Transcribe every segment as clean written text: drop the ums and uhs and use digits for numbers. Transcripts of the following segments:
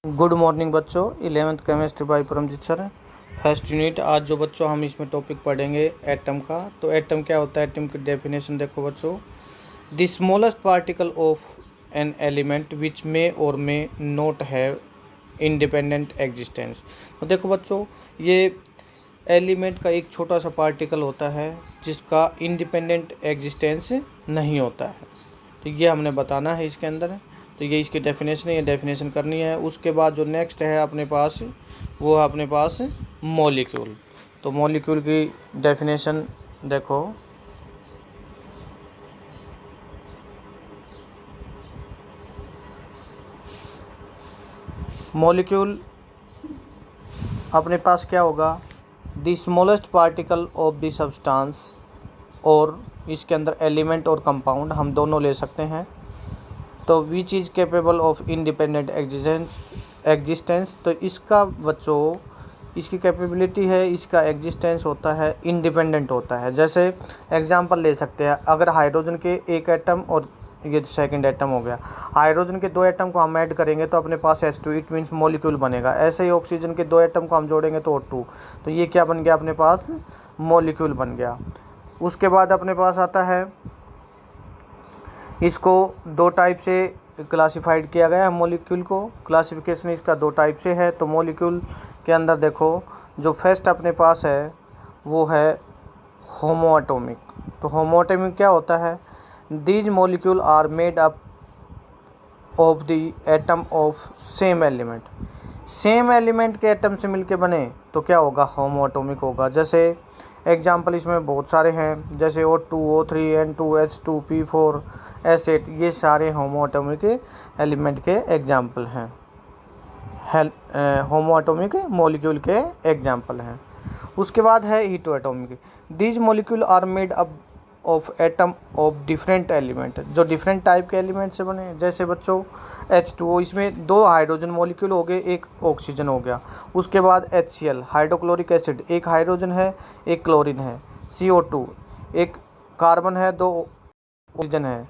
Good morning बच्चों। 11th chemistry by Paramjit sir, first unit. आज जो बच्चों हम इसमें टॉपिक पढ़ेंगे एटम का। तो एटम क्या होता है, एटम की डेफिनेशन देखो बच्चों। The smallest particle of an element which may or may not have independent existence. तो देखो बच्चों, ये एलिमेंट का एक छोटा सा पार्टिकल होता है जिसका इंडिपेंडेंट एग्जिस्टेंस नहीं होता है। तो ये हमने बताना है इसके अंदर। तो ये इसकी डेफिनेशन है, ये डेफिनेशन करनी है। उसके बाद जो नेक्स्ट है अपने पास, वो है अपने पास मॉलिक्यूल। तो मॉलिक्यूल की डेफिनेशन देखो। मॉलिक्यूल अपने पास क्या होगा, the smallest particle of the substance, और इसके अंदर एलिमेंट और कंपाउंड हम दोनों ले सकते हैं। तो which is capable of independent existence. तो इसका बच्चों, इसकी कैपेबिलिटी है, इसका एग्जिस्टेंस होता है इंडिपेंडेंट होता है। जैसे एग्जांपल ले सकते हैं, अगर हाइड्रोजन के एक एटम और ये सेकंड एटम हो गया, हाइड्रोजन के दो एटम को हम ऐड करेंगे तो अपने पास H2, इट मीन्स मॉलिक्यूल बनेगा। ऐसे ही ऑक्सीजन के दो एटम को हम जोड़ेंगे तो O2, तो ये क्या बन गया, अपने पास मॉलिक्यूल बन गया। उसके बाद अपने पास आता है, इसको दो टाइप से क्लासिफाइड किया गया है मॉलिक्यूल को। क्लासिफिकेशन इसका दो टाइप से है। तो मॉलिक्यूल के अंदर देखो, जो फर्स्ट अपने पास है वो है होमोएटॉमिक। तो होमोएटॉमिक क्या होता है, these molecule are made up of the atom of same element. Same element के एटम से मिलके बने तो क्या होगा, होमोएटॉमिक होगा। जैसे एग्जाम्पल इसमें बहुत सारे हैं, जैसे O2, O3, N2, H2, P4, S8, ये सारे होमोएटॉमिक एलिमेंट के एग्जाम्पल हैं, होमोएटॉमिक मॉलिक्यूल के एग्जाम्पल हैं। उसके बाद है heteroatomic. These molecule are made up of atom of different element, जो डिफरेंट टाइप के एलिमेंट से बने। जैसे बच्चों H2O, इसमें दो हाइड्रोजन मॉलिक्यूल हो गए, एक ऑक्सीजन हो गया। उसके बाद HCl, हाइड्रोक्लोरिक एसिड, एक हाइड्रोजन है एक क्लोरीन है। CO2, एक कार्बन है दो ऑक्सीजन है।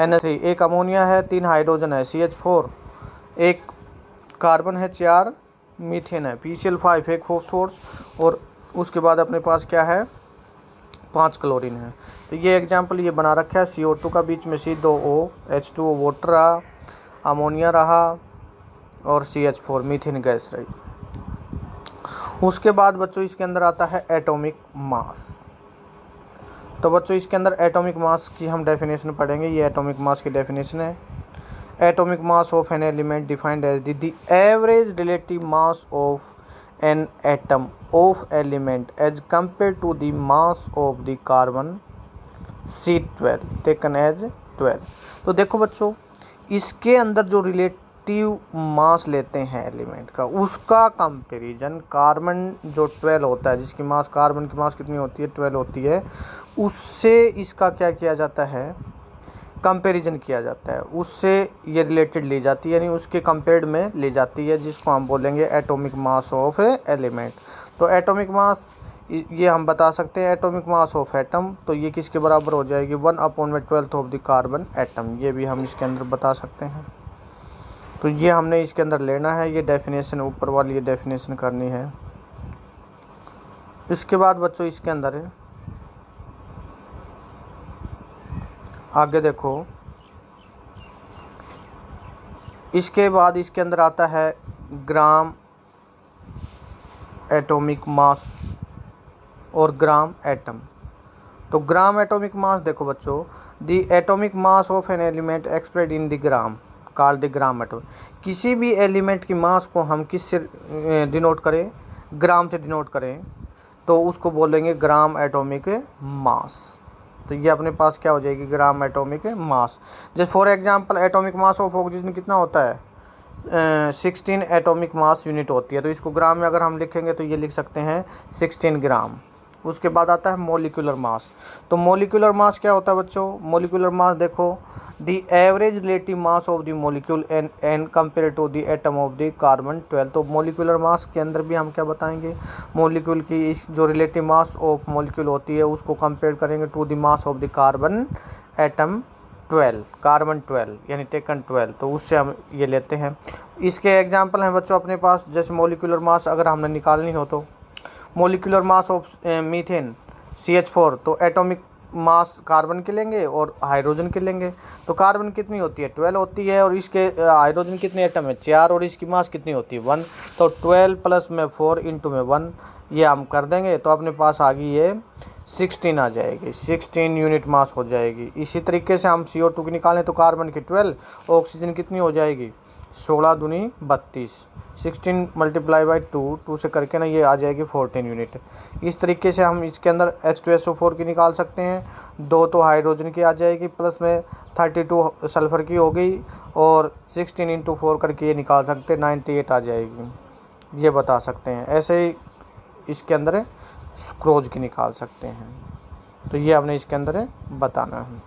NH3, एक अमोनिया है तीन हाइड्रोजन है। CH4, एक कार्बन है चार मीथेन है। PCl5, एक फॉस्फोरस, और उसके बाद अपने पास क्या है, 5 क्लोरीन है। तो ये एग्जाम्पल ये बना रखा है। CO2 का बीच में C2O, H2O वाटर रहा, अमोनिया रहा, और CH4 मीथेन गैस रही। उसके बाद बच्चों इसके अंदर आता है एटॉमिक मास। तो बच्चों इसके अंदर एटॉमिक मास की हम डेफिनेशन पढ़ेंगे। ये एटॉमिक मास की डेफिनेशन है। Atomic mass of an element defined as the average relative mass of an atom of element as compared to the mass of the carbon C12 taken as 12। तो देखो बच्चों, इसके अंदर जो रिलेटिव मास लेते हैं एलिमेंट का, उसका कंपैरिजन कार्बन जो 12 होता है, जिसकी मास, कार्बन की मास कितनी होती है, 12 होती है, उससे इसका क्या किया जाता है, कंपैरिजन किया जाता है। उससे ये रिलेटेड ली जाती है, यानी उसके कंपेयर्ड में ली जाती है, जिसको हम बोलेंगे एटॉमिक मास ऑफ एलिमेंट। तो एटॉमिक मास ये हम बता सकते हैं, एटॉमिक मास ऑफ एटम, तो ये किसके बराबर हो जाएगी, 1/12 ऑफ द कार्बन एटम। ये भी हम इसके अंदर बता सकते हैं। तो ये हमने इसके अंदर लेना है, ये डेफिनेशन ऊपर वाली ये डेफिनेशन करनी है। इसके बाद बच्चों इसके अंदर आगे देखो, इसके बाद इसके अंदर आता है ग्राम एटॉमिक मास और ग्राम एटम। तो ग्राम एटॉमिक मास देखो बच्चों, the atomic mass of an element expressed in the gram called the gram atom. किसी भी एलिमेंट की मास को हम किससे डिनोट करें, ग्राम से डिनोट करें, तो उसको बोलेंगे ग्राम एटॉमिक मास। तो ये अपने पास क्या हो जाएगी, ग्राम एटॉमिक मास। जैसे for example atomic mass of oxygen कितना होता है, 16 एटॉमिक मास यूनिट होती है। तो इसको ग्राम में अगर हम लिखेंगे तो ये लिख सकते हैं 16 ग्राम। उसके बाद आता है मॉलिक्यूलर मास। तो मॉलिक्यूलर मास क्या होता है बच्चों, मॉलिक्यूलर मास देखो, the average relative mass of the molecule an compare to the atom of the carbon 12। तो मॉलिक्यूलर मास के अंदर भी हम क्या बताएंगे, मॉलिक्यूल की इस जो रिलेटिव मास ऑफ मॉलिक्यूल होती है उसको कंपेयर करेंगे to the mass of the carbon atom 12 carbon 12 यानी टेकन 12, तो उससे हम ये लेते हैं। इसके एग्जांपल हैं बच्चों अपने पास, जैसे मोलिकुलर मास अगर हमने निकालनी हो तो molecular mass of methane CH4, तो एटॉमिक मास कार्बन के लेंगे और हाइड्रोजन के लेंगे। तो कार्बन कितनी होती है 12 होती है, और इसके हाइड्रोजन कितने एटम है 4, और इसकी मास कितनी होती है 1। तो 12 प्लस में 4 इंटू में 1 ये हम कर देंगे तो अपने पास आ गई ये 16 आ जाएगी, 16 यूनिट मास हो जाएगी। इसी तरीके से हम CO2 की निकालें तो कार्बन की 12, ऑक्सीजन कितनी हो जाएगी 16 दूनी 32, 16 मल्टीप्लाई बाई 2 से करके ना ये आ जाएगी 14 यूनिट। इस तरीके से हम इसके अंदर H2SO4 की निकाल सकते हैं, 2 तो हाइड्रोजन की आ जाएगी, प्लस में 32 सल्फ़र की हो गई, और 16 इंटू 4 करके ये निकाल सकते हैं 98 आ जाएगी, ये बता सकते हैं। ऐसे ही इसके अंदर क्रोज की निकाल सकते हैं। तो ये हमने इसके अंदर बताना है।